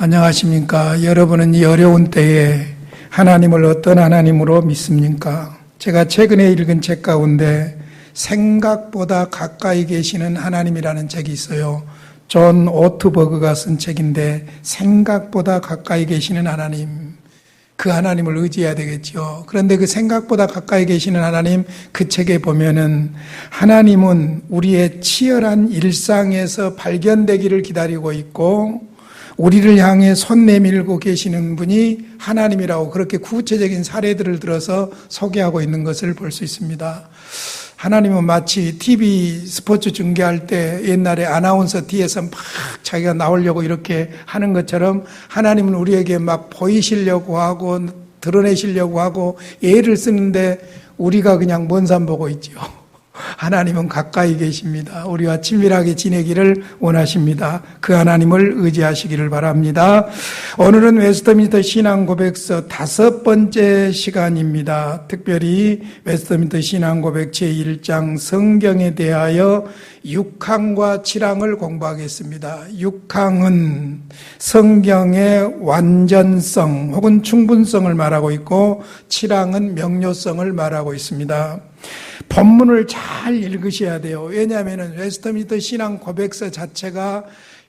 안녕하십니까? 여러분은 이 어려운 때에 하나님을 어떤 하나님으로 믿습니까? 제가 최근에 읽은 책 가운데 생각보다 가까이 계시는 하나님이라는 책이 있어요. 존 오트버그가 쓴 책인데 생각보다 가까이 계시는 하나님, 그 하나님을 의지해야 되겠죠. 그런데 그 생각보다 가까이 계시는 하나님, 그 책에 보면은 하나님은 우리의 치열한 일상에서 발견되기를 기다리고 있고 우리를 향해 손 내밀고 계시는 분이 하나님이라고 그렇게 구체적인 사례들을 들어서 소개하고 있는 것을 볼 수 있습니다. 하나님은 마치 TV 스포츠 중계할 때 옛날에 아나운서 뒤에서 막 자기가 나오려고 이렇게 하는 것처럼 하나님은 우리에게 막 보이시려고 하고 드러내시려고 하고 애를 쓰는데 우리가 그냥 먼 산 보고 있죠. 하나님은 가까이 계십니다. 우리와 친밀하게 지내기를 원하십니다. 그 하나님을 의지하시기를 바랍니다. 오늘은 웨스트민스터 신앙고백서 5번째 시간입니다. 특별히 웨스트민스터 신앙고백 제1장 성경에 대하여 6항과 7항을 공부하겠습니다. 6항은 성경의 완전성 혹은 충분성을 말하고 있고 7항은 명료성을 말하고 있습니다. 본문을 잘 읽으셔야 돼요. 왜냐하면 웨스트민스터 신앙 고백서 자체가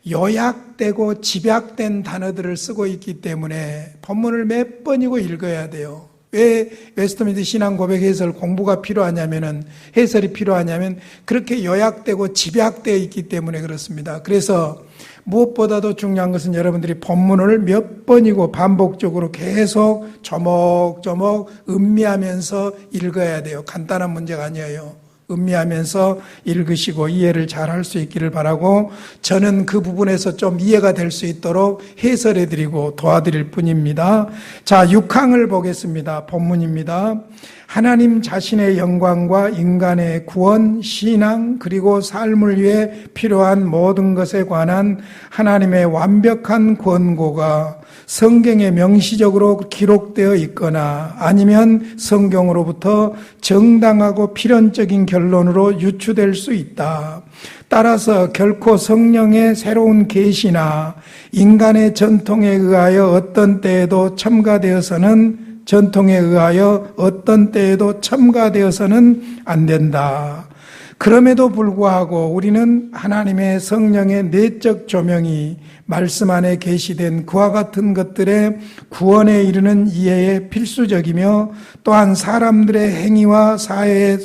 요약되고 집약된 단어들을 쓰고 있기 때문에 본문을 몇 번이고 읽어야 돼요. 왜 웨스트민스터 신앙 고백 해설 공부가 필요하냐면은 해설이 필요하냐면 그렇게 요약되고 집약되어 있기 때문에 그렇습니다. 그래서 무엇보다도 중요한 것은 여러분들이 본문을 몇 번이고 반복적으로 계속 조목조목 음미하면서 읽어야 돼요. 간단한 문제가 아니에요. 음미하면서 읽으시고 이해를 잘 할 수 있기를 바라고 저는 그 부분에서 좀 이해가 될 수 있도록 해설해드리고 도와드릴 뿐입니다. 자, 6항을 보겠습니다. 본문입니다. 하나님 자신의 영광과 인간의 구원, 신앙, 그리고 삶을 위해 필요한 모든 것에 관한 하나님의 완벽한 권고가 성경에 명시적으로 기록되어 있거나 아니면 성경으로부터 정당하고 필연적인 결론으로 유추될 수 있다. 따라서 결코 성령의 새로운 계시나 인간의 전통에 의하여 어떤 때에도 첨가되어서는 안 된다. 그럼에도 불구하고 우리는 하나님의 성령의 내적 조명이 말씀 안에 계시된 그와 같은 것들의 구원에 이르는 이해에 필수적이며 또한 사람들의 행위와 사회의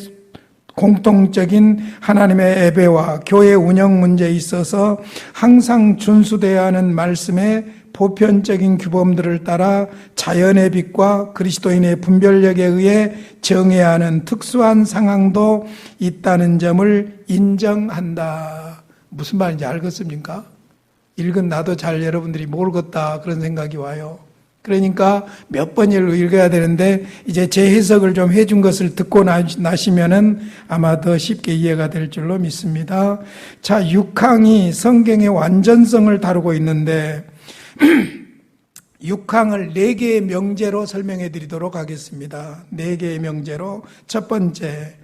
공통적인 하나님의 예배와 교회 운영 문제에 있어서 항상 준수되어야 하는 말씀의 보편적인 규범들을 따라 자연의 빛과 그리스도인의 분별력에 의해 정해야 하는 특수한 상황도 있다는 점을 인정한다. 무슨 말인지 알겠습니까? 읽은 나도 잘 여러분들이 모르겠다 그런 생각이 와요. 그러니까 몇 번 읽어야 되는데 이제 제 해석을 좀 해준 것을 듣고 나시면은 아마 더 쉽게 이해가 될 줄로 믿습니다. 자, 6항이 성경의 완전성을 다루고 있는데 6항을 4개의 명제로 설명해 드리도록 하겠습니다. 4개의 명제로. 첫 번째,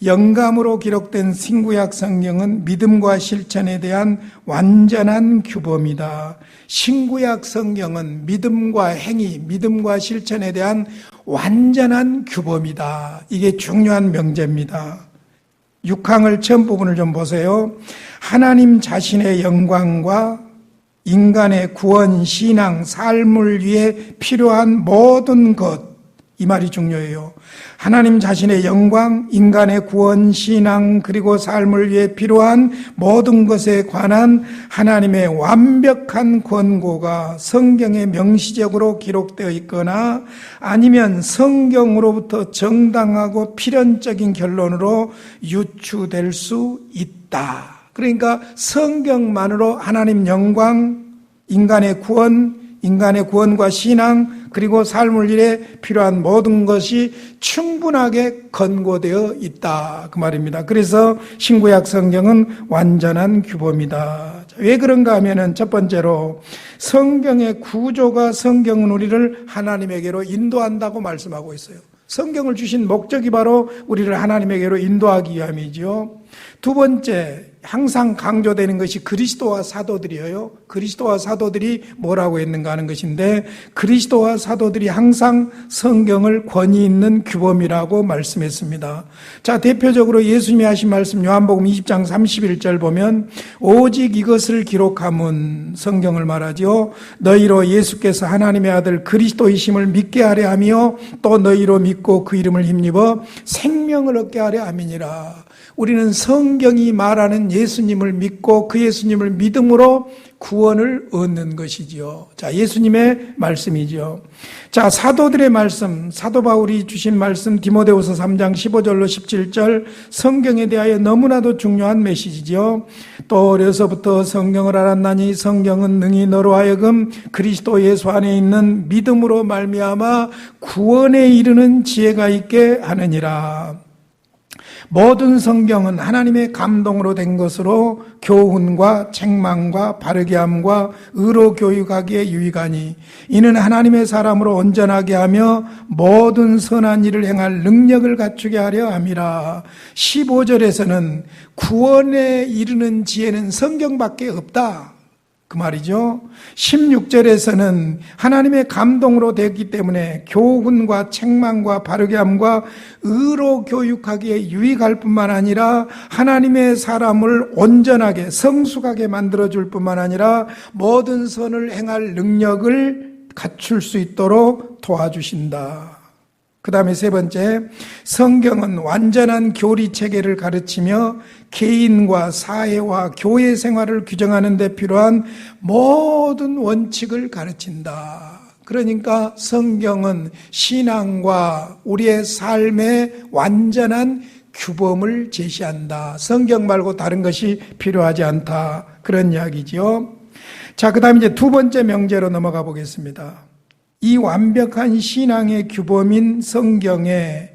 영감으로 기록된 신구약 성경은 믿음과 실천에 대한 완전한 규범이다. 신구약 성경은 믿음과 행위, 믿음과 실천에 대한 완전한 규범이다. 이게 중요한 명제입니다. 6항을 처음 부분을 좀 보세요. 하나님 자신의 영광과 인간의 구원, 신앙, 삶을 위해 필요한 모든 것, 이 말이 중요해요. 하나님 자신의 영광, 인간의 구원, 신앙, 그리고 삶을 위해 필요한 모든 것에 관한 하나님의 완벽한 권고가 성경에 명시적으로 기록되어 있거나 아니면 성경으로부터 정당하고 필연적인 결론으로 유추될 수 있다. 그러니까 성경만으로 하나님 영광, 인간의 구원과 신앙, 그리고 삶을 위해 필요한 모든 것이 충분하게 권고되어 있다. 그 말입니다. 그래서 신구약 성경은 완전한 규범이다. 왜 그런가 하면은 첫 번째로 성경의 구조가 성경은 우리를 하나님에게로 인도한다고 말씀하고 있어요. 성경을 주신 목적이 바로 우리를 하나님에게로 인도하기 위함이죠. 두 번째, 항상 강조되는 것이 그리스도와 사도들이에요. 그리스도와 사도들이 뭐라고 했는가 하는 것인데, 그리스도와 사도들이 항상 성경을 권위 있는 규범이라고 말씀했습니다. 자, 대표적으로 예수님이 하신 말씀 요한복음 20장 31절 보면 오직 이것을 기록함은, 성경을 말하죠. 너희로 예수께서 하나님의 아들 그리스도이심을 믿게 하려 하며 또 너희로 믿고 그 이름을 힘입어 생명을 얻게 하려 함이니라. 우리는 성경이 말하는 예수님을 믿고 그 예수님을 믿음으로 구원을 얻는 것이지요. 자, 예수님의 말씀이죠. 자, 사도들의 말씀, 사도 바울이 주신 말씀 디모데후서 3장 15절로 17절, 성경에 대하여 너무나도 중요한 메시지죠. 또 어려서부터 성경을 알았나니 성경은 능히 너로 하여금 그리스도 예수 안에 있는 믿음으로 말미암아 구원에 이르는 지혜가 있게 하느니라. 모든 성경은 하나님의 감동으로 된 것으로 교훈과 책망과 바르게 함과 의로 교육하기에 유익하니 이는 하나님의 사람으로 온전하게 하며 모든 선한 일을 행할 능력을 갖추게 하려 함이라. 15절에서는 구원에 이르는 지혜는 성경밖에 없다, 그 말이죠. 16절에서는 하나님의 감동으로 되었기 때문에 교훈과 책망과 바르게 함과 의로 교육하기에 유익할 뿐만 아니라 하나님의 사람을 온전하게 성숙하게 만들어줄 뿐만 아니라 모든 선을 행할 능력을 갖출 수 있도록 도와주신다. 그 다음에 세 번째, 성경은 완전한 교리 체계를 가르치며 개인과 사회와 교회 생활을 규정하는 데 필요한 모든 원칙을 가르친다. 그러니까 성경은 신앙과 우리의 삶의 완전한 규범을 제시한다. 성경 말고 다른 것이 필요하지 않다, 그런 이야기지요. 자, 그 다음에 이제 두 번째 명제로 넘어가 보겠습니다. 이 완벽한 신앙의 규범인 성경에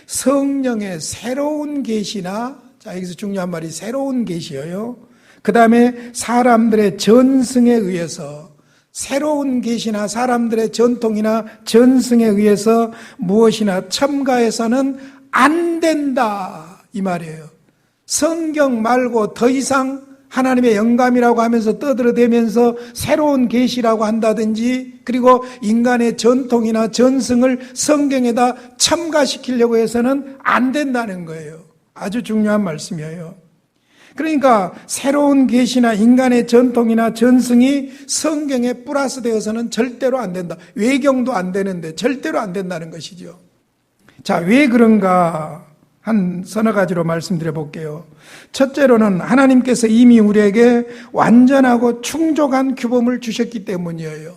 성령의 새로운 계시나, 자, 여기서 중요한 말이 새로운 계시예요. 그 다음에 사람들의 전승에 의해서, 새로운 계시나 사람들의 전통이나 전승에 의해서 무엇이나 첨가해서는 안 된다, 이 말이에요. 성경 말고 더 이상 하나님의 영감이라고 하면서 떠들어대면서 새로운 계시라고 한다든지, 그리고 인간의 전통이나 전승을 성경에다 첨가시키려고 해서는 안 된다는 거예요. 아주 중요한 말씀이에요. 그러니까 새로운 계시나 인간의 전통이나 전승이 성경에 플러스 되어서는 절대로 안 된다. 외경도 안 되는데 절대로 안 된다는 것이죠. 자, 왜 그런가? 한 서너 가지로 말씀드려 볼게요. 첫째로는 하나님께서 이미 우리에게 완전하고 충족한 규범을 주셨기 때문이에요.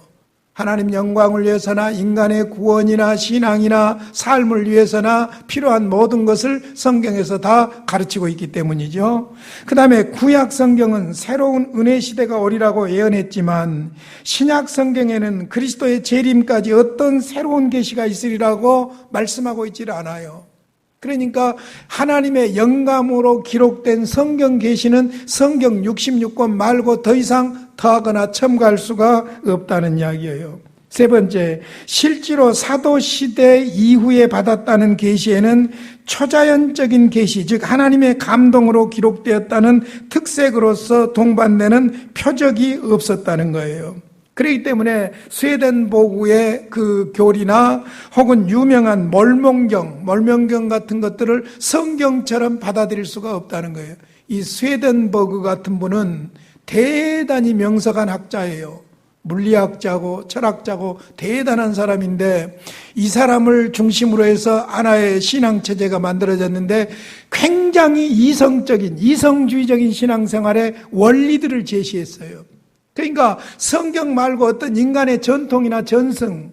하나님 영광을 위해서나 인간의 구원이나 신앙이나 삶을 위해서나 필요한 모든 것을 성경에서 다 가르치고 있기 때문이죠. 그 다음에 구약 성경은 새로운 은혜 시대가 오리라고 예언했지만 신약 성경에는 그리스도의 재림까지 어떤 새로운 계시가 있으리라고 말씀하고 있지를 않아요. 그러니까 하나님의 영감으로 기록된 성경 계시는 성경 66권 말고 더 이상 더하거나 첨가할 수가 없다는 이야기예요. 세 번째, 실제로 사도시대 이후에 받았다는 계시에는 초자연적인 계시, 즉 하나님의 감동으로 기록되었다는 특색으로서 동반되는 표적이 없었다는 거예요. 그렇기 때문에 스웨덴보그의 그 교리나 혹은 유명한 몰몬경 같은 것들을 성경처럼 받아들일 수가 없다는 거예요. 이 스웨덴버그 같은 분은 대단히 명석한 학자예요. 물리학자고 철학자고 대단한 사람인데, 이 사람을 중심으로 해서 하나의 신앙체제가 만들어졌는데 굉장히 이성주의적인 신앙생활의 원리들을 제시했어요. 그러니까 성경 말고 어떤 인간의 전통이나 전승,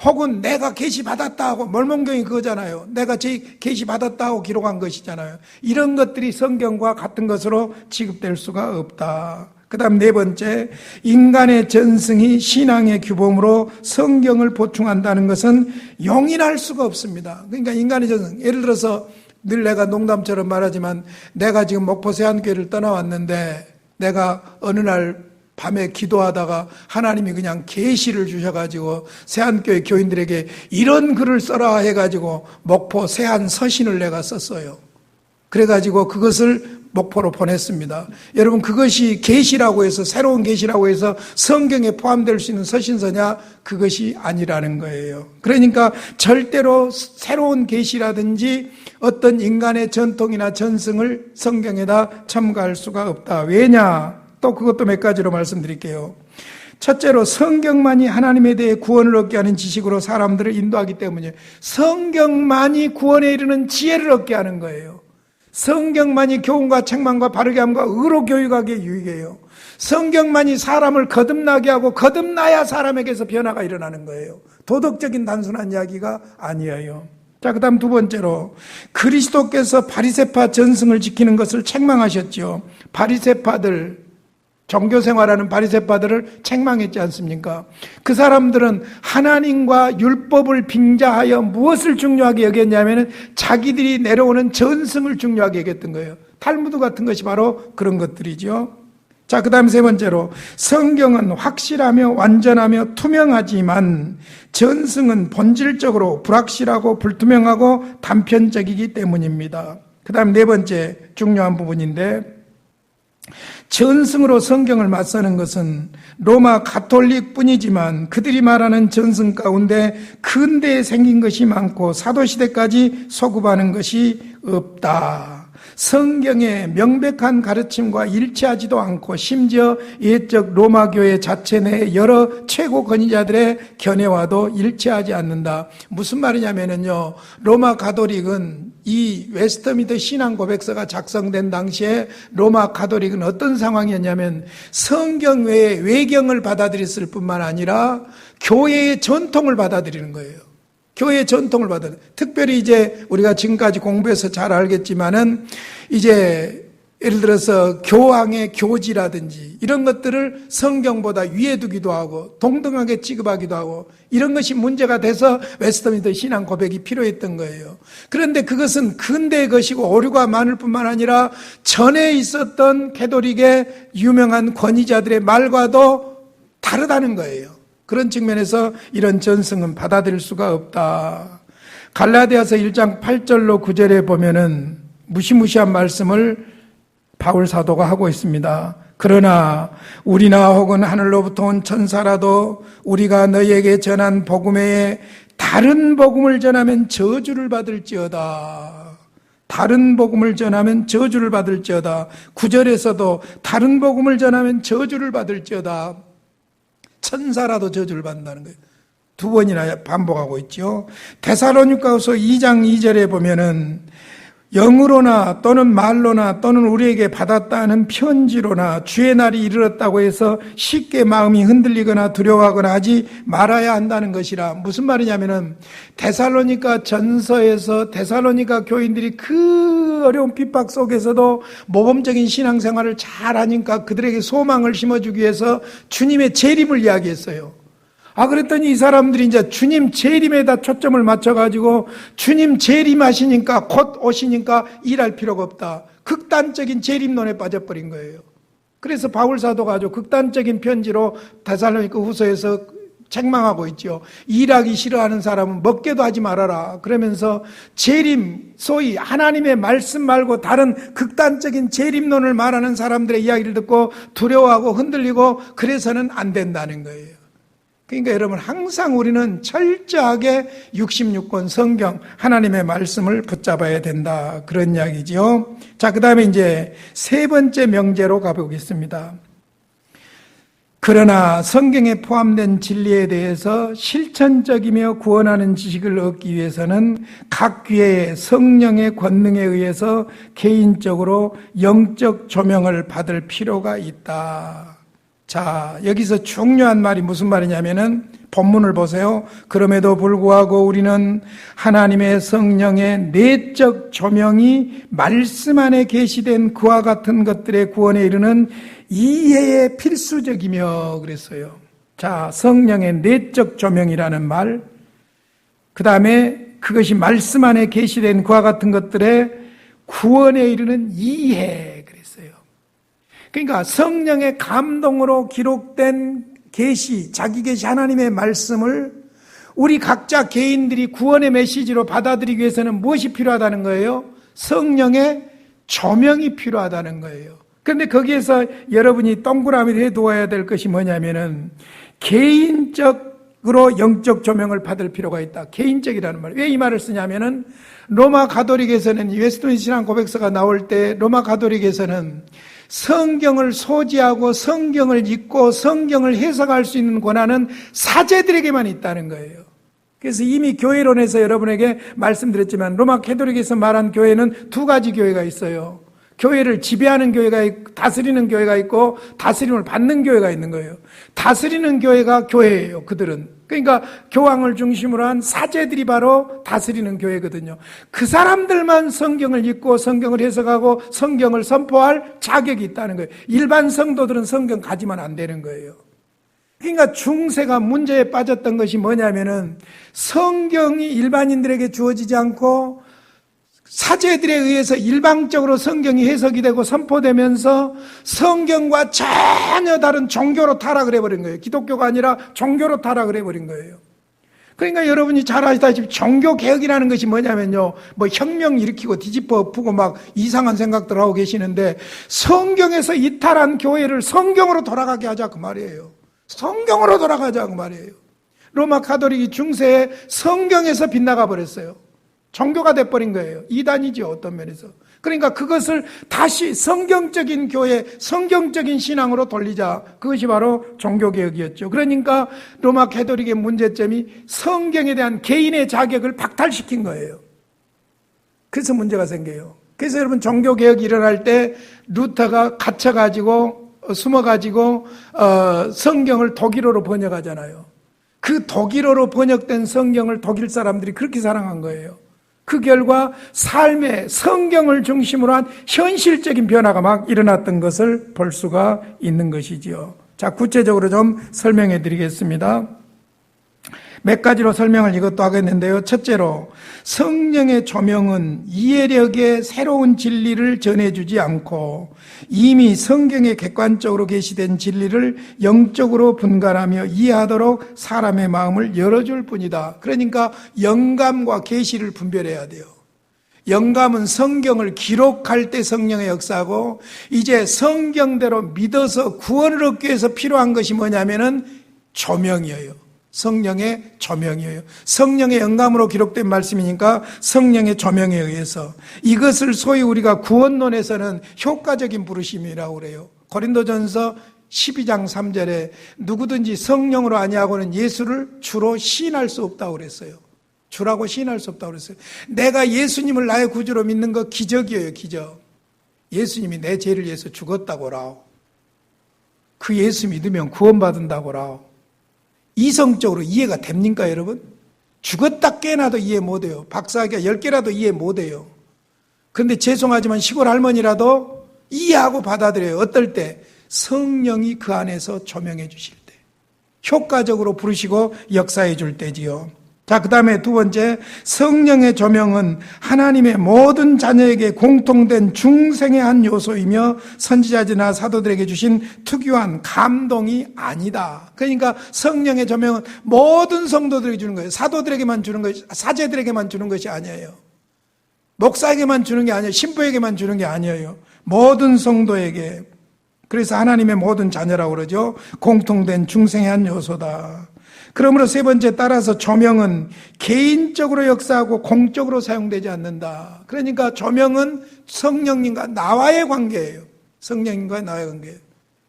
혹은 내가 계시받았다 하고, 몰몬경이 그거잖아요. 내가 계시받았다 하고 기록한 것이잖아요. 이런 것들이 성경과 같은 것으로 취급될 수가 없다. 그 다음 네 번째, 인간의 전승이 신앙의 규범으로 성경을 보충한다는 것은 용인할 수가 없습니다. 그러니까 인간의 전승, 예를 들어서 늘 내가 농담처럼 말하지만 내가 지금 목포 세안교회를 떠나왔는데 내가 어느 날 밤에 기도하다가 하나님이 그냥 계시를 주셔가지고 세안교회 교인들에게 이런 글을 써라 해가지고 목포 세안 서신을 내가 썼어요. 그래가지고 그것을 목포로 보냈습니다. 여러분, 그것이 계시라고 해서, 새로운 계시라고 해서 성경에 포함될 수 있는 서신서냐? 그것이 아니라는 거예요. 그러니까 절대로 새로운 계시라든지 어떤 인간의 전통이나 전승을 성경에다 첨가할 수가 없다. 왜냐? 또 그것도 몇 가지로 말씀드릴게요. 첫째로 성경만이 하나님에 대해 구원을 얻게 하는 지식으로 사람들을 인도하기 때문이에요. 성경만이 구원에 이르는 지혜를 얻게 하는 거예요. 성경만이 교훈과 책망과 바르게 함과 의로 교육하기에 유익해요. 성경만이 사람을 거듭나게 하고 거듭나야 사람에게서 변화가 일어나는 거예요. 도덕적인 단순한 이야기가 아니에요. 자, 그 다음 두 번째로 그리스도께서 바리새파 전승을 지키는 것을 책망하셨죠. 바리새파들, 종교생활하는 바리새파들을 책망했지 않습니까? 그 사람들은 하나님과 율법을 빙자하여 무엇을 중요하게 여겼냐면 자기들이 내려오는 전승을 중요하게 여겼던 거예요. 탈무드 같은 것이 바로 그런 것들이죠. 자, 그 다음 세 번째로 성경은 확실하며 완전하며 투명하지만 전승은 본질적으로 불확실하고 불투명하고 단편적이기 때문입니다. 그 다음 네 번째 중요한 부분인데, 전승으로 성경을 맞서는 것은 로마 가톨릭 뿐이지만 그들이 말하는 전승 가운데 근대에 생긴 것이 많고 사도시대까지 소급하는 것이 없다. 성경의 명백한 가르침과 일치하지도 않고 심지어 옛적 로마교회 자체 내 여러 최고 권위자들의 견해와도 일치하지 않는다. 무슨 말이냐면요, 로마 가톨릭은 이 웨스트민스터 신앙 고백서가 작성된 당시에 로마 가톨릭은 어떤 상황이었냐면 성경 외에 외경을 받아들였을 뿐만 아니라 교회의 전통을 받아들이는 거예요. 교회의 전통을 받아들여요. 특별히 이제 우리가 지금까지 공부해서 잘 알겠지만은 이제 예를 들어서 교황의 교지라든지 이런 것들을 성경보다 위에 두기도 하고 동등하게 취급하기도 하고 이런 것이 문제가 돼서 웨스트민스터 신앙 고백이 필요했던 거예요. 그런데 그것은 근대의 것이고 오류가 많을 뿐만 아니라 전에 있었던 가톨릭의 유명한 권위자들의 말과도 다르다는 거예요. 그런 측면에서 이런 전승은 받아들일 수가 없다. 갈라디아서 1장 8절로 9절에 보면은 무시무시한 말씀을 바울 사도가 하고 있습니다. 그러나 우리나 혹은 하늘로부터 온 천사라도 우리가 너희에게 전한 복음 외에 다른 복음을 전하면 저주를 받을지어다. 다른 복음을 전하면 저주를 받을지어다. 9절에서도 다른 복음을 전하면 저주를 받을지어다. 천사라도 저주를 받는다는 거예요. 두 번이나 반복하고 있죠. 데살로니가후서 2장 2절에 보면은 영으로나 또는 말로나 또는 우리에게 받았다는 편지로나 주의 날이 이르렀다고 해서 쉽게 마음이 흔들리거나 두려워하거나 하지 말아야 한다는 것이라. 무슨 말이냐면은 데살로니가 전서에서 데살로니가 교인들이 그 어려운 핍박 속에서도 모범적인 신앙생활을 잘 하니까 그들에게 소망을 심어주기 위해서 주님의 재림을 이야기했어요. 그랬더니 이 사람들이 이제 주님 재림에다 초점을 맞춰가지고 주님 재림하시니까 곧 오시니까 일할 필요가 없다. 극단적인 재림론에 빠져버린 거예요. 그래서 바울 사도가 아주 극단적인 편지로 데살로니가 후서에서 책망하고 있죠. 일하기 싫어하는 사람은 먹게도 하지 말아라. 그러면서 재림, 소위 하나님의 말씀 말고 다른 극단적인 재림론을 말하는 사람들의 이야기를 듣고 두려워하고 흔들리고 그래서는 안 된다는 거예요. 그러니까 여러분, 항상 우리는 철저하게 66권 성경 하나님의 말씀을 붙잡아야 된다, 그런 이야기죠. 자, 그 다음에 이제 세 번째 명제로 가보겠습니다. 그러나 성경에 포함된 진리에 대해서 실천적이며 구원하는 지식을 얻기 위해서는 각 교회의 성령의 권능에 의해서 개인적으로 영적 조명을 받을 필요가 있다. 자, 여기서 중요한 말이 무슨 말이냐면은 본문을 보세요. 그럼에도 불구하고 우리는 하나님의 성령의 내적 조명이 말씀 안에 계시된 그와 같은 것들의 구원에 이르는 이해에 필수적이며 그랬어요. 자, 성령의 내적 조명이라는 말, 그 다음에 그것이 말씀 안에 계시된 그와 같은 것들의 구원에 이르는 이해. 그러니까 성령의 감동으로 기록된 계시, 자기 계시 하나님의 말씀을 우리 각자 개인들이 구원의 메시지로 받아들이기 위해서는 무엇이 필요하다는 거예요? 성령의 조명이 필요하다는 거예요. 그런데 거기에서 여러분이 동그라미를 해두어야 될 것이 뭐냐면은 개인적으로 영적 조명을 받을 필요가 있다. 개인적이라는 말. 왜 이 말을 쓰냐면은 로마 가톨릭에서는 웨스트민스터 신앙 고백서가 나올 때 로마 가톨릭에서는 성경을 소지하고 성경을 읽고 성경을 해석할 수 있는 권한은 사제들에게만 있다는 거예요. 그래서 이미 교회론에서 여러분에게 말씀드렸지만 로마 가톨릭에서 말한 교회는 두 가지 교회가 있어요. 교회를 지배하는 교회가 있고 다스리는 교회가 있고 다스림을 받는 교회가 있는 거예요. 다스리는 교회가 교회예요. 그들은. 그러니까 교황을 중심으로 한 사제들이 바로 다스리는 교회거든요. 그 사람들만 성경을 읽고 성경을 해석하고 성경을 선포할 자격이 있다는 거예요. 일반 성도들은 성경 가지면 안 되는 거예요. 그러니까 중세가 문제에 빠졌던 것이 뭐냐면은 성경이 일반인들에게 주어지지 않고 사제들에 의해서 일방적으로 성경이 해석이 되고 선포되면서 성경과 전혀 다른 종교로 타락을 해버린 거예요. 기독교가 아니라 종교로 타락을 해버린 거예요. 그러니까 여러분이 잘 아시다시피 종교개혁이라는 것이 뭐냐면요, 뭐 혁명 일으키고 뒤집어 엎고 막 이상한 생각들 하고 계시는데 성경에서 이탈한 교회를 성경으로 돌아가게 하자 그 말이에요. 성경으로 돌아가자 그 말이에요. 로마 가톨릭이 중세에 성경에서 빗나가 버렸어요. 종교가 돼버린 거예요. 이단이죠, 어떤 면에서. 그러니까 그것을 다시 성경적인 교회, 성경적인 신앙으로 돌리자. 그것이 바로 종교개혁이었죠. 그러니까 로마 가톨릭의 문제점이 성경에 대한 개인의 자격을 박탈시킨 거예요. 그래서 문제가 생겨요. 그래서 여러분 종교개혁이 일어날 때 루터가 갇혀가지고 숨어가지고 성경을 독일어로 번역하잖아요. 그 독일어로 번역된 성경을 독일 사람들이 그렇게 사랑한 거예요. 그 결과 삶의 성경을 중심으로 한 현실적인 변화가 막 일어났던 것을 볼 수가 있는 것이지요. 자, 구체적으로 좀 설명해 드리겠습니다. 몇 가지로 설명을 이것도 하겠는데요. 첫째로 성령의 조명은 이해력의 새로운 진리를 전해주지 않고 이미 성경에 객관적으로 계시된 진리를 영적으로 분간하며 이해하도록 사람의 마음을 열어줄 뿐이다. 그러니까 영감과 계시를 분별해야 돼요. 영감은 성경을 기록할 때 성령의 역사고 이제 성경대로 믿어서 구원을 얻기 위해서 필요한 것이 뭐냐면은 조명이에요. 성령의 조명이에요. 성령의 영감으로 기록된 말씀이니까 성령의 조명에 의해서 이것을 소위 우리가 구원론에서는 효과적인 부르심이라고 그래요. 고린도전서 12장 3절에 누구든지 성령으로 아니하고는 예수를 주로 시인할 수 없다고 그랬어요. 주라고 시인할 수 없다고 그랬어요. 내가 예수님을 나의 구주로 믿는 거 기적이에요. 기적. 예수님이 내 죄를 위해서 죽었다고라오. 그 예수 믿으면 구원받는다고라오. 이성적으로 이해가 됩니까, 여러분? 죽었다 깨나도 이해 못해요. 박사학위가 10개라도 이해 못해요. 그런데 죄송하지만 시골 할머니라도 이해하고 받아들여요. 어떨 때? 성령이 그 안에서 조명해 주실 때. 효과적으로 부르시고 역사해 줄 때지요. 자, 그 다음에 두 번째, 성령의 조명은 하나님의 모든 자녀에게 공통된 중생의 한 요소이며 선지자들이나 사도들에게 주신 특유한 감동이 아니다. 그러니까 성령의 조명은 모든 성도들에게 주는 거예요. 사도들에게만 주는 것이, 사제들에게만 주는 것이 아니에요. 목사에게만 주는 게 아니에요. 신부에게만 주는 게 아니에요. 모든 성도에게. 그래서 하나님의 모든 자녀라고 그러죠. 공통된 중생의 한 요소다. 그러므로 세 번째 따라서 조명은 개인적으로 역사하고 공적으로 사용되지 않는다. 그러니까 조명은 성령님과 나와의 관계예요. 성령님과 나와의 관계예요.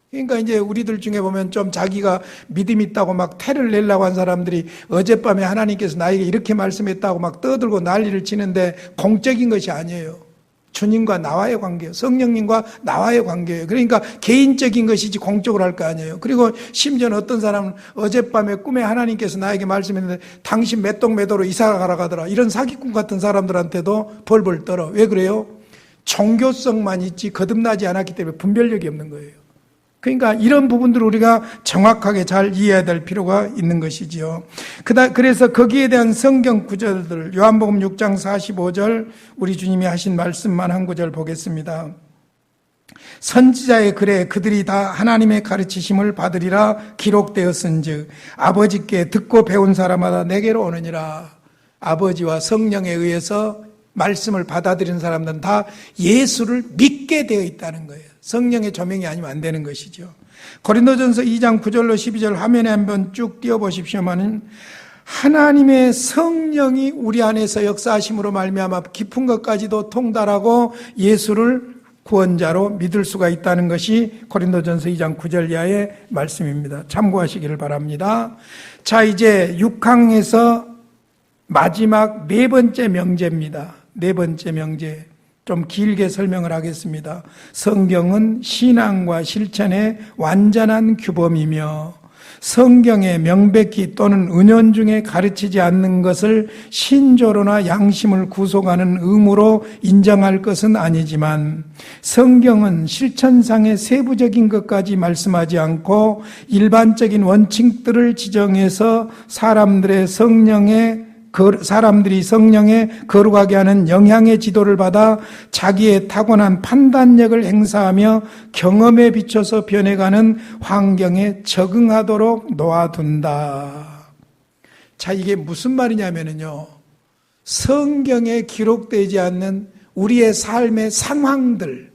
그러니까 이제 우리들 중에 보면 좀 자기가 믿음 있다고 막 태를 내려고 한 사람들이 어젯밤에 하나님께서 나에게 이렇게 말씀했다고 막 떠들고 난리를 치는데 공적인 것이 아니에요. 주님과 나와의 관계예요. 성령님과 나와의 관계예요. 그러니까 개인적인 것이지 공적으로 할 거 아니에요. 그리고 심지어는 어떤 사람은 어젯밤에 꿈에 하나님께서 나에게 말씀했는데 당신 몇동몇호로 이사 가라 가더라. 이런 사기꾼 같은 사람들한테도 벌벌 떨어. 왜 그래요? 종교성만 있지 거듭나지 않았기 때문에 분별력이 없는 거예요. 그러니까 이런 부분들을 우리가 정확하게 잘 이해해야 될 필요가 있는 것이지요. 그래서 거기에 대한 성경 구절들, 요한복음 6장 45절 우리 주님이 하신 말씀만 한 구절 보겠습니다. 선지자의 글에 그들이 다 하나님의 가르치심을 받으리라 기록되었은즉 아버지께 듣고 배운 사람마다 내게로 오느니라. 아버지와 성령에 의해서 말씀을 받아들이는 사람들은 다 예수를 믿게 되어 있다는 거예요. 성령의 조명이 아니면 안 되는 것이죠. 고린도전서 2장 9절로 12절 화면에 한번 쭉 띄워보십시오만은 하나님의 성령이 우리 안에서 역사하심으로 말미암아 깊은 것까지도 통달하고 예수를 구원자로 믿을 수가 있다는 것이 고린도전서 2장 9절 이하의 말씀입니다. 참고하시기를 바랍니다. 자, 이제 6강에서 마지막 네 번째 명제입니다. 네 번째 명제. 좀 길게 설명을 하겠습니다. 성경은 신앙과 실천의 완전한 규범이며 성경에 명백히 또는 은연중에 가르치지 않는 것을 신조로나 양심을 구속하는 의무로 인정할 것은 아니지만 성경은 실천상의 세부적인 것까지 말씀하지 않고 일반적인 원칙들을 지정해서 사람들이 성령에 거룩하게 하는 영향의 지도를 받아 자기의 타고난 판단력을 행사하며 경험에 비춰서 변해가는 환경에 적응하도록 놓아둔다. 자, 이게 무슨 말이냐면요. 성경에 기록되지 않는 우리의 삶의 상황들,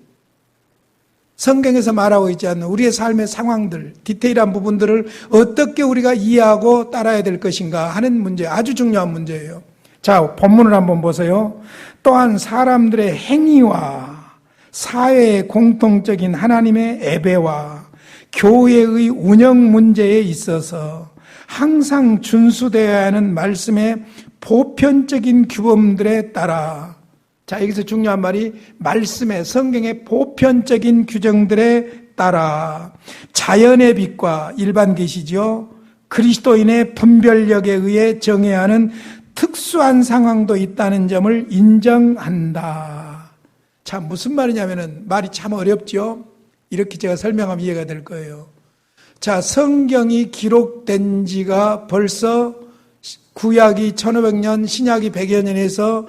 성경에서 말하고 있지 않는 우리의 삶의 상황들, 디테일한 부분들을 어떻게 우리가 이해하고 따라야 될 것인가 하는 문제, 아주 중요한 문제예요. 자, 본문을 한번 보세요. 또한 사람들의 행위와 사회의 공통적인 하나님의 예배와 교회의 운영 문제에 있어서 항상 준수되어야 하는 말씀의 보편적인 규범들에 따라, 자, 여기서 중요한 말이 말씀의 성경의 보편적인 규정들에 따라 자연의 빛과 일반 계시죠. 그리스도인의 분별력에 의해 정해야 하는 특수한 상황도 있다는 점을 인정한다. 자, 무슨 말이냐면은 말이 참 어렵죠. 이렇게 제가 설명하면 이해가 될 거예요. 자, 성경이 기록된 지가 벌써 구약이 1500년, 신약이 100여 년에서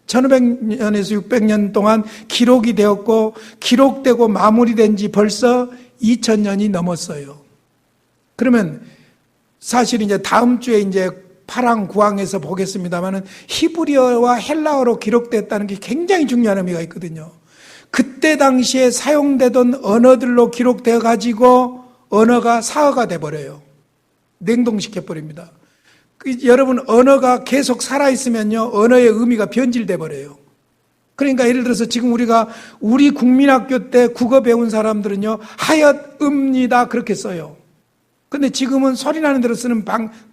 1500년에서 600년 동안 기록이 되었고 기록되고 마무리된 지 벌써 2000년이 넘었어요. 그러면 사실 이제 다음 주에 이제 8항, 9항에서 보겠습니다만은 히브리어와 헬라어로 기록됐다는 게 굉장히 중요한 의미가 있거든요. 그때 당시에 사용되던 언어들로 기록되어 가지고 언어가 사어가 돼 버려요. 냉동시켜버립니다. 여러분, 언어가 계속 살아있으면요, 언어의 의미가 변질돼 버려요. 그러니까 예를 들어서 지금 우리 국민학교 때 국어 배운 사람들은요, 하였읍니다 그렇게 써요. 근데 지금은 소리 나는 대로 쓰는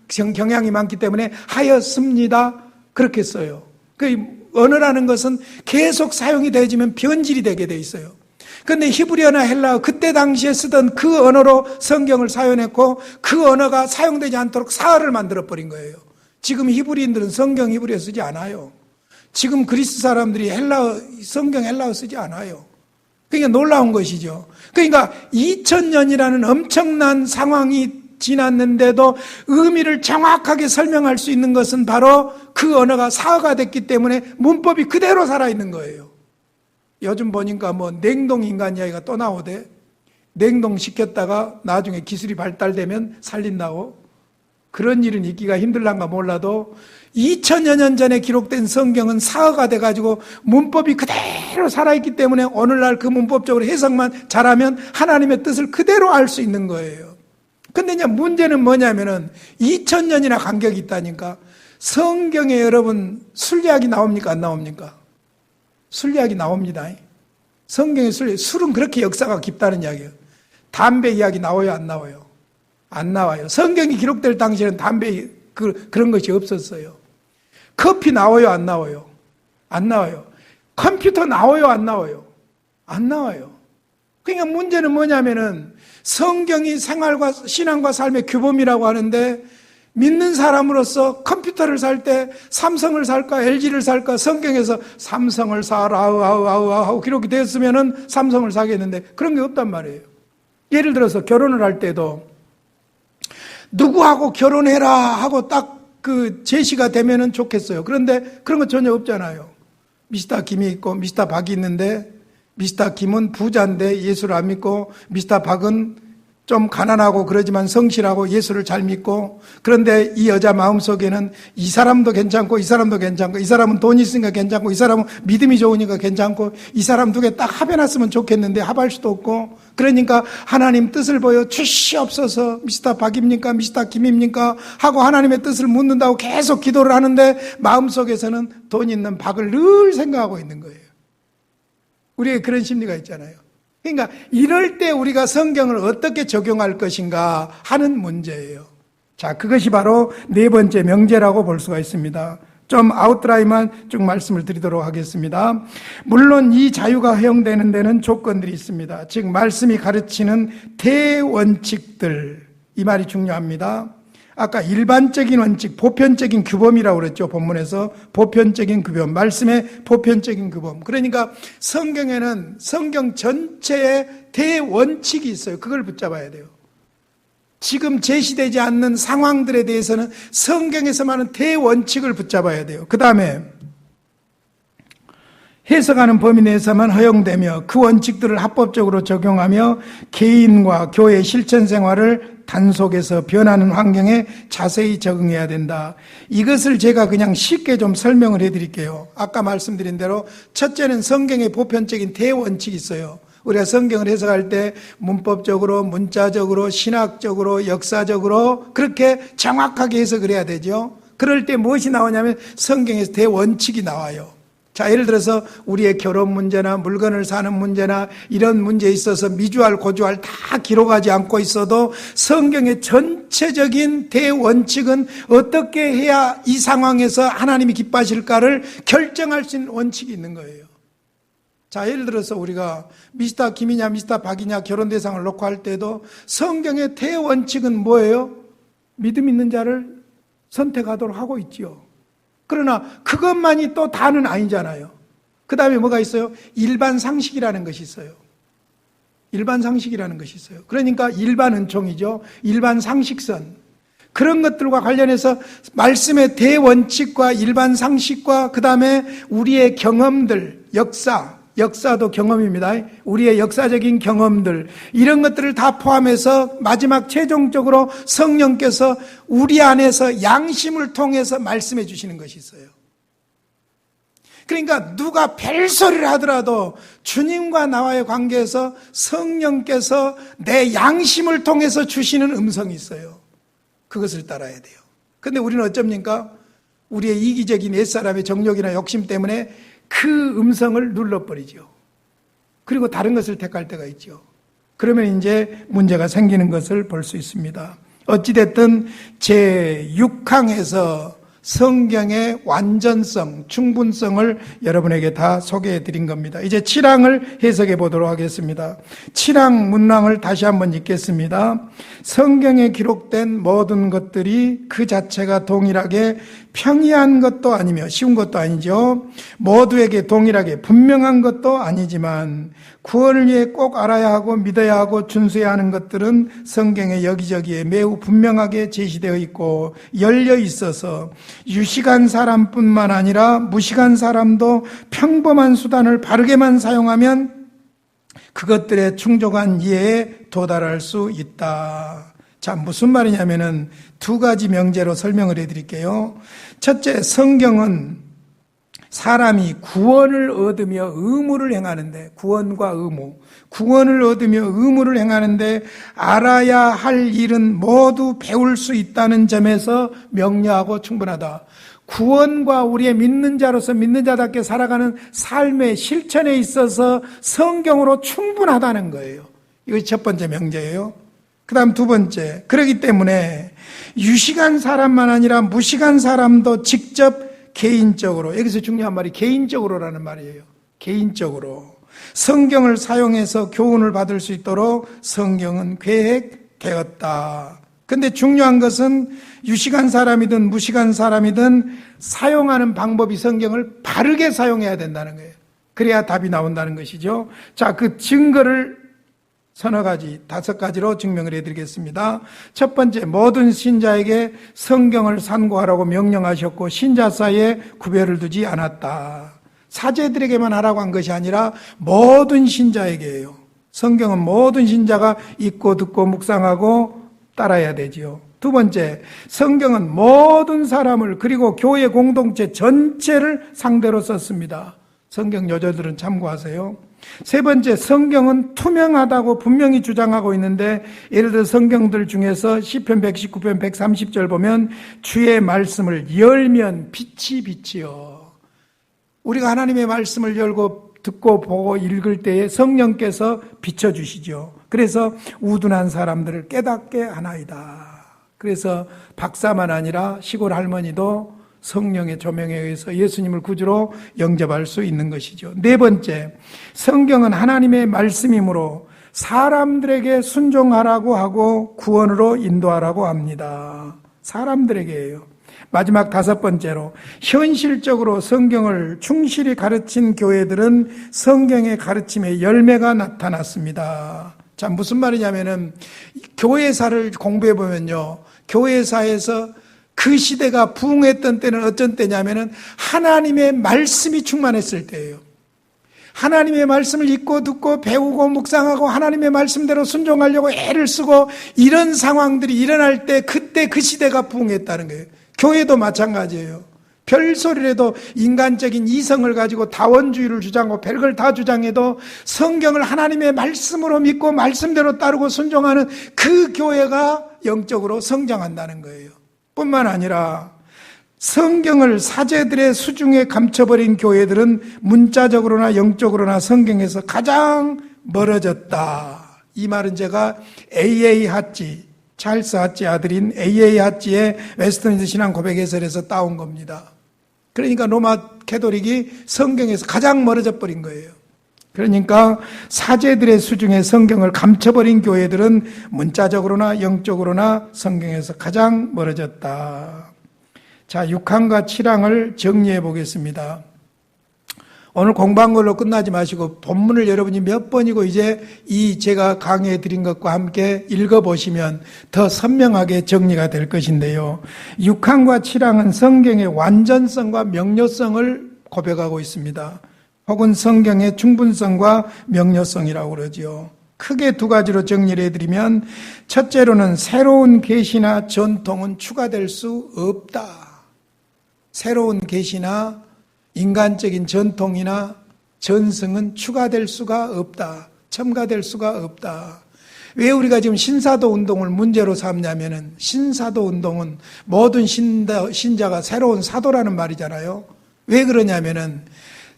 경향이 많기 때문에 하였습니다 그렇게 써요. 그 언어라는 것은 계속 사용이 되어지면 변질이 되게 돼 있어요. 그런데 히브리어나 헬라어, 그때 당시에 쓰던 그 언어로 성경을 사용했고 그 언어가 사용되지 않도록 사어를 만들어버린 거예요. 지금 히브리인들은 성경 히브리어 쓰지 않아요. 지금 그리스 사람들이 성경 헬라어 쓰지 않아요. 그러니까 놀라운 것이죠. 그러니까 2000년이라는 엄청난 상황이 지났는데도 의미를 정확하게 설명할 수 있는 것은 바로 그 언어가 사어가 됐기 때문에 문법이 그대로 살아있는 거예요. 요즘 보니까 냉동 인간 이야기가 또 나오대. 냉동 시켰다가 나중에 기술이 발달되면 살린다고. 그런 일은 있기가 힘들란가 몰라도 2000여 년 전에 기록된 성경은 사어가 돼가지고 문법이 그대로 살아있기 때문에 오늘날 그 문법적으로 해석만 잘하면 하나님의 뜻을 그대로 알 수 있는 거예요. 근데 이제 문제는 뭐냐면은 2000년이나 간격이 있다니까. 성경에 여러분 술이야기 나옵니까? 안 나옵니까? 술 이야기 나옵니다. 성경에 술은 그렇게 역사가 깊다는 이야기예요. 담배 이야기 나와요? 안 나와요? 안 나와요. 성경이 기록될 당시에는 담배 그런 것이 없었어요. 커피 나와요? 안 나와요? 안 나와요. 컴퓨터 나와요? 안 나와요? 안 나와요. 그러니까 문제는 뭐냐면은 성경이 생활과 신앙과 삶의 규범이라고 하는데 믿는 사람으로서 컴퓨터를 살 때 삼성을 살까 LG를 살까 성경에서 삼성을 사라 하고 기록이 되었으면은 삼성을 사겠는데 그런 게 없단 말이에요. 예를 들어서 결혼을 할 때도 누구하고 결혼해라 하고 딱 그 제시가 되면은 좋겠어요. 그런데 그런 거 전혀 없잖아요. 미스터 김이 있고 미스터 박이 있는데 미스터 김은 부자인데 예수를 안 믿고 미스터 박은 좀 가난하고 그러지만 성실하고 예수를 잘 믿고, 그런데 이 여자 마음속에는 이 사람도 괜찮고 이 사람도 괜찮고, 이 사람은 돈이 있으니까 괜찮고 이 사람은 믿음이 좋으니까 괜찮고, 이 사람 두 개 딱 합해놨으면 좋겠는데 합할 수도 없고, 그러니까 하나님 뜻을 보여 주시옵소서, 미스터 박입니까 미스터 김입니까 하고 하나님의 뜻을 묻는다고 계속 기도를 하는데 마음속에서는 돈 있는 박을 늘 생각하고 있는 거예요. 우리에게 그런 심리가 있잖아요. 그러니까 이럴 때 우리가 성경을 어떻게 적용할 것인가 하는 문제예요. 자, 그것이 바로 네 번째 명제라고 볼 수가 있습니다. 좀 아웃라인만 쭉 말씀을 드리도록 하겠습니다. 물론 이 자유가 허용되는 데는 조건들이 있습니다. 즉 말씀이 가르치는 대원칙들, 이 말이 중요합니다. 아까 일반적인 원칙, 보편적인 규범이라고 그랬죠. 본문에서 보편적인 규범, 말씀의 보편적인 규범. 그러니까 성경에는 성경 전체의 대원칙이 있어요. 그걸 붙잡아야 돼요. 지금 제시되지 않는 상황들에 대해서는 성경에서 말하는 대원칙을 붙잡아야 돼요. 그 다음에 해석하는 범위 내에서만 허용되며 그 원칙들을 합법적으로 적용하며 개인과 교회 실천 생활을 단속해서 변하는 환경에 자세히 적응해야 된다. 이것을 제가 그냥 쉽게 좀 설명을 해드릴게요. 아까 말씀드린 대로 첫째는 성경의 보편적인 대원칙이 있어요. 우리가 성경을 해석할 때 문법적으로, 문자적으로, 신학적으로, 역사적으로 그렇게 정확하게 해석을 해야 되죠. 그럴 때 무엇이 나오냐면 성경에서 대원칙이 나와요. 자, 예를 들어서 우리의 결혼 문제나 물건을 사는 문제나 이런 문제에 있어서 미주알, 고주알 다 기록하지 않고 있어도 성경의 전체적인 대원칙은 어떻게 해야 이 상황에서 하나님이 기뻐하실까를 결정할 수 있는 원칙이 있는 거예요. 자, 예를 들어서 우리가 미스터 김이냐 미스터 박이냐 결혼 대상을 놓고 할 때도 성경의 대원칙은 뭐예요? 믿음 있는 자를 선택하도록 하고 있지요. 그러나 그것만이 또 다는 아니잖아요. 그 다음에 뭐가 있어요? 일반 상식이라는 것이 있어요. 일반 상식이라는 것이 있어요. 그러니까 일반 은총이죠. 일반 상식선. 그런 것들과 관련해서 말씀의 대원칙과 일반 상식과 그 다음에 우리의 경험들, 역사도 경험입니다. 우리의 역사적인 경험들, 이런 것들을 다 포함해서 마지막 최종적으로 성령께서 우리 안에서 양심을 통해서 말씀해 주시는 것이 있어요. 그러니까 누가 별소리를 하더라도 주님과 나와의 관계에서 성령께서 내 양심을 통해서 주시는 음성이 있어요. 그것을 따라야 돼요. 그런데 우리는 어쩝니까? 우리의 이기적인 옛사람의 정욕이나 욕심 때문에 그 음성을 눌러버리죠. 그리고 다른 것을 택할 때가 있죠. 그러면 이제 문제가 생기는 것을 볼 수 있습니다. 어찌됐든 제6항에서 성경의 완전성, 충분성을 여러분에게 다 소개해 드린 겁니다. 이제 7항을 해석해 보도록 하겠습니다. 7항 문항을 다시 한번 읽겠습니다. 성경에 기록된 모든 것들이 그 자체가 동일하게 평이한 것도 아니며 쉬운 것도 아니죠. 모두에게 동일하게 분명한 것도 아니지만 구원을 위해 꼭 알아야 하고 믿어야 하고 준수해야 하는 것들은 성경의 여기저기에 매우 분명하게 제시되어 있고 열려 있어서 유식한 사람뿐만 아니라 무식한 사람도 평범한 수단을 바르게만 사용하면 그것들의 충족한 이해에 도달할 수 있다. 자, 무슨 말이냐면은 두 가지 명제로 설명을 해드릴게요. 첫째, 성경은 사람이 구원을 얻으며 의무를 행하는데, 구원과 의무, 구원을 얻으며 의무를 행하는데 알아야 할 일은 모두 배울 수 있다는 점에서 명료하고 충분하다. 구원과 우리의 믿는 자로서 믿는 자답게 살아가는 삶의 실천에 있어서 성경으로 충분하다는 거예요. 이것이 첫 번째 명제예요. 그 다음 두 번째, 그렇기 때문에 유식한 사람만 아니라 무식한 사람도 직접 개인적으로, 여기서 중요한 말이 개인적으로라는 말이에요. 개인적으로 성경을 사용해서 교훈을 받을 수 있도록 성경은 계획되었다. 근데 중요한 것은 유식한 사람이든 무식한 사람이든 사용하는 방법이 성경을 바르게 사용해야 된다는 거예요. 그래야 답이 나온다는 것이죠. 자, 그 증거를 서너 가지, 5가지로 증명을 해드리겠습니다. 첫 번째, 모든 신자에게 성경을 산고하라고 명령하셨고 신자 사이에 구별을 두지 않았다. 사제들에게만 하라고 한 것이 아니라 모든 신자에게예요. 성경은 모든 신자가 읽고 듣고 묵상하고 따라야 되지요. 두 번째, 성경은 모든 사람을 그리고 교회 공동체 전체를 상대로 썼습니다. 성경 요절들은 참고하세요. 세 번째, 성경은 투명하다고 분명히 주장하고 있는데 예를 들어 성경들 중에서 시편 119편 130절 보면 주의 말씀을 열면 빛이 비치어. 우리가 하나님의 말씀을 열고 듣고 보고 읽을 때에 성령께서 비춰주시죠. 그래서 우둔한 사람들을 깨닫게 하나이다. 그래서 박사만 아니라 시골 할머니도 성령의 조명에 의해서 예수님을 구주로 영접할 수 있는 것이죠. 네 번째, 성경은 하나님의 말씀이므로 사람들에게 순종하라고 하고 구원으로 인도하라고 합니다. 사람들에게예요. 마지막 다섯 번째로, 현실적으로 성경을 충실히 가르친 교회들은 성경의 가르침의 열매가 나타났습니다. 자, 무슨 말이냐면은 교회사를 공부해 보면요, 교회사에서 그 시대가 부흥했던 때는 어떤 때냐면은 하나님의 말씀이 충만했을 때예요. 하나님의 말씀을 읽고 듣고 배우고 묵상하고 하나님의 말씀대로 순종하려고 애를 쓰고 이런 상황들이 일어날 때 그때 그 시대가 부흥했다는 거예요. 교회도 마찬가지예요. 별소리라도 인간적인 이성을 가지고 다원주의를 주장하고 별걸 다 주장해도 성경을 하나님의 말씀으로 믿고 말씀대로 따르고 순종하는 그 교회가 영적으로 성장한다는 거예요. 뿐만 아니라 성경을 사제들의 수중에 감춰버린 교회들은 문자적으로나 영적으로나 성경에서 가장 멀어졌다. 이 말은 제가 A.A. 핫지, 찰스 핫지 아들인 A.A. 핫지의 웨스턴미드 신앙 고백 해설에서 따온 겁니다. 그러니까 로마 캐톨릭이 성경에서 가장 멀어져 버린 거예요. 그러니까 사제들의 수중에 성경을 감춰버린 교회들은 문자적으로나 영적으로나 성경에서 가장 멀어졌다. 자, 6항과 7항을 정리해 보겠습니다. 오늘 공부한 걸로 끝나지 마시고 본문을 여러분이 몇 번이고 이제 이 제가 강의해 드린 것과 함께 읽어보시면 더 선명하게 정리가 될 것인데요. 6항과 7항은 성경의 완전성과 명료성을 고백하고 있습니다. 혹은 성경의 충분성과 명료성이라고 그러죠. 크게 두 가지로 정리를 해드리면 첫째로는 새로운 계시나 전통은 추가될 수 없다. 새로운 계시나 인간적인 전통이나 전승은 추가될 수가 없다. 첨가될 수가 없다. 왜 우리가 지금 신사도 운동을 문제로 삼냐면은 신사도 운동은 모든 신자가 새로운 사도라는 말이잖아요. 왜 그러냐면은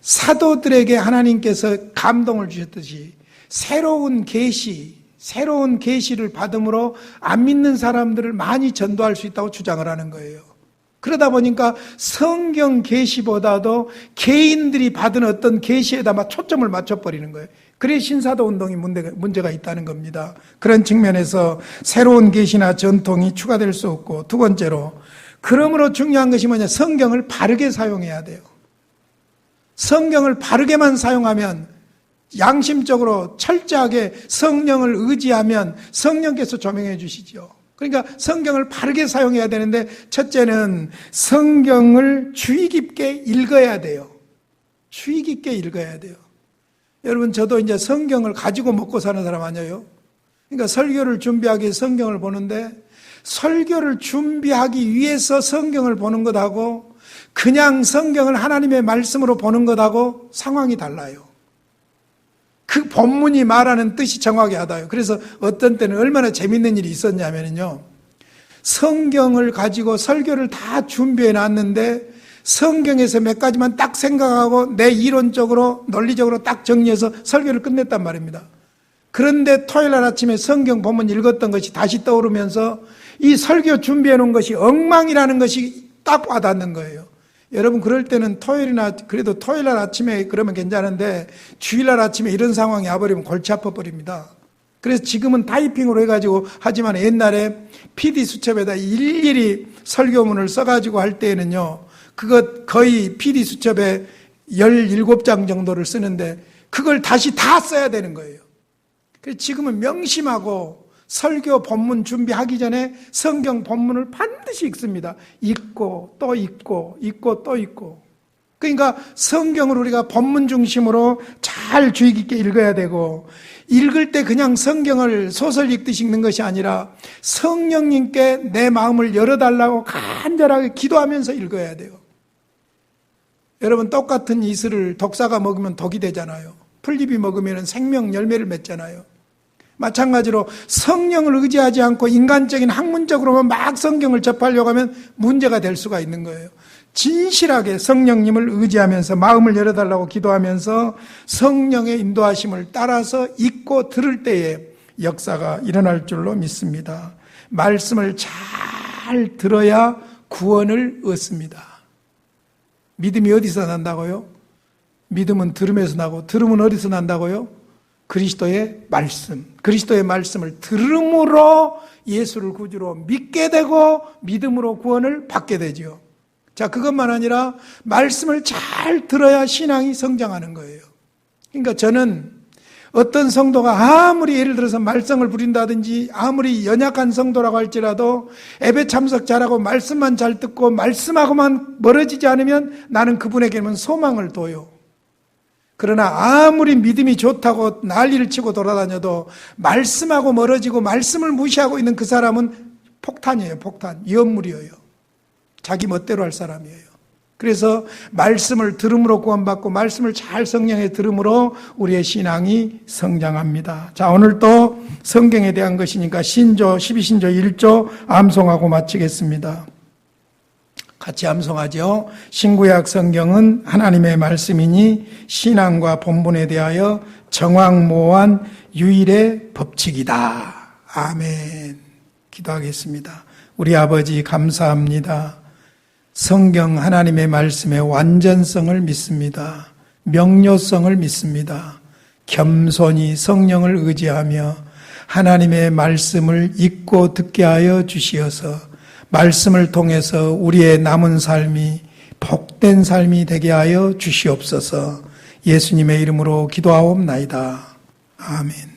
사도들에게 하나님께서 감동을 주셨듯이 새로운 계시를 받음으로 안 믿는 사람들을 많이 전도할 수 있다고 주장을 하는 거예요. 그러다 보니까 성경 계시보다도 개인들이 받은 어떤 계시에다만 초점을 맞춰버리는 거예요. 그래 신사도 운동이 문제가 있다는 겁니다. 그런 측면에서 새로운 계시나 전통이 추가될 수 없고, 두 번째로 그러므로 중요한 것이 뭐냐, 성경을 바르게 사용해야 돼요. 성경을 바르게만 사용하면, 양심적으로 철저하게 성령을 의지하면 성령께서 조명해 주시죠. 그러니까 성경을 바르게 사용해야 되는데, 첫째는 성경을 주의 깊게 읽어야 돼요. 주의 깊게 읽어야 돼요. 여러분, 저도 이제 성경을 가지고 먹고 사는 사람 아니에요? 그러니까 설교를 준비하기 위해서 성경을 보는데, 설교를 준비하기 위해서 성경을 보는 것하고 그냥 성경을 하나님의 말씀으로 보는 것하고 상황이 달라요. 그 본문이 말하는 뜻이 정확히 하다요. 그래서 어떤 때는 얼마나 재밌는 일이 있었냐면요, 성경을 가지고 설교를 다 준비해 놨는데 성경에서 몇 가지만 딱 생각하고 내 이론적으로 논리적으로 딱 정리해서 설교를 끝냈단 말입니다. 그런데 토요일날 아침에 성경 본문 읽었던 것이 다시 떠오르면서 이 설교 준비해 놓은 것이 엉망이라는 것이 딱 와닿는 거예요. 여러분, 그럴 때는 그래도 토요일날 아침에 그러면 괜찮은데 주일날 아침에 이런 상황이 와버리면 골치 아파버립니다. 그래서 지금은 타이핑으로 해가지고 하지만 옛날에 PD 수첩에다 일일이 설교문을 써가지고 할 때에는요, 그것 거의 PD 수첩에 17장 정도를 쓰는데 그걸 다시 다 써야 되는 거예요. 그래서 지금은 명심하고 설교 본문 준비하기 전에 성경 본문을 반드시 읽습니다. 읽고 또 읽고 또 읽고. 그러니까 성경을 우리가 본문 중심으로 잘 주의 깊게 읽어야 되고, 읽을 때 그냥 성경을 소설 읽듯이 읽는 것이 아니라 성령님께 내 마음을 열어달라고 간절하게 기도하면서 읽어야 돼요. 여러분, 똑같은 이슬을 독사가 먹으면 독이 되잖아요. 풀잎이 먹으면 생명 열매를 맺잖아요. 마찬가지로 성령을 의지하지 않고 인간적인 학문적으로만 막 성경을 접하려고 하면 문제가 될 수가 있는 거예요. 진실하게 성령님을 의지하면서 마음을 열어달라고 기도하면서 성령의 인도하심을 따라서 읽고 들을 때에 역사가 일어날 줄로 믿습니다. 말씀을 잘 들어야 구원을 얻습니다. 믿음이 어디서 난다고요? 믿음은 들음에서 나고, 들음은 어디서 난다고요? 그리스도의 말씀. 그리스도의 말씀을 들음으로 예수를 구주로 믿게 되고 믿음으로 구원을 받게 되죠. 자, 그것만 아니라 말씀을 잘 들어야 신앙이 성장하는 거예요. 그러니까 저는 어떤 성도가 아무리 예를 들어서 말썽을 부린다든지 아무리 연약한 성도라고 할지라도 예배 참석 잘하고 말씀만 잘 듣고 말씀하고만 멀어지지 않으면 나는 그분에게는 소망을 둬요. 그러나 아무리 믿음이 좋다고 난리를 치고 돌아다녀도 말씀하고 멀어지고 말씀을 무시하고 있는 그 사람은 폭탄이에요. 폭탄. 위험물이에요. 자기 멋대로 할 사람이에요. 그래서 말씀을 들음으로 구원받고 말씀을 잘 성령에 들음으로 우리의 신앙이 성장합니다. 자, 오늘 또 성경에 대한 것이니까 신조 12신조 1조 암송하고 마치겠습니다. 같이 암송하죠. 신구약 성경은 하나님의 말씀이니 신앙과 본분에 대하여 정확모호한 유일의 법칙이다. 아멘. 기도하겠습니다. 우리 아버지 감사합니다. 성경 하나님의 말씀의 완전성을 믿습니다. 명료성을 믿습니다. 겸손히 성령을 의지하며 하나님의 말씀을 읽고 듣게 하여 주시어서 말씀을 통해서 우리의 남은 삶이 복된 삶이 되게 하여 주시옵소서. 예수님의 이름으로 기도하옵나이다. 아멘.